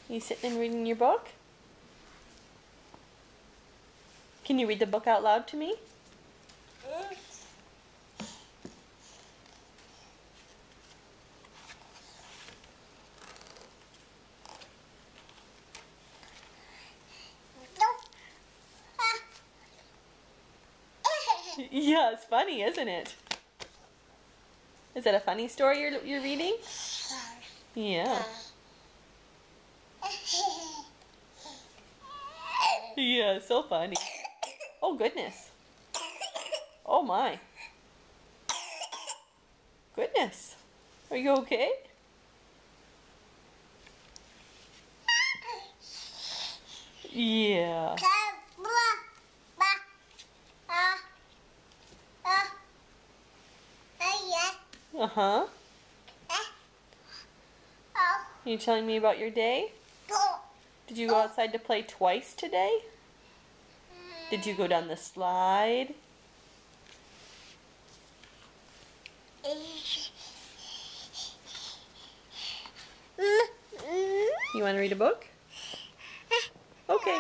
You sitting and reading your book? Can you read the book out loud to me? Yeah, it's funny, isn't it? Is that a funny story you're reading? Yeah. Yeah, so funny. Oh, goodness. Oh, my. Goodness. Are you okay? Yeah. Uh-huh. Are you telling me about your day? Did you go outside to play twice today? Did you go down the slide? You want to read a book? Okay.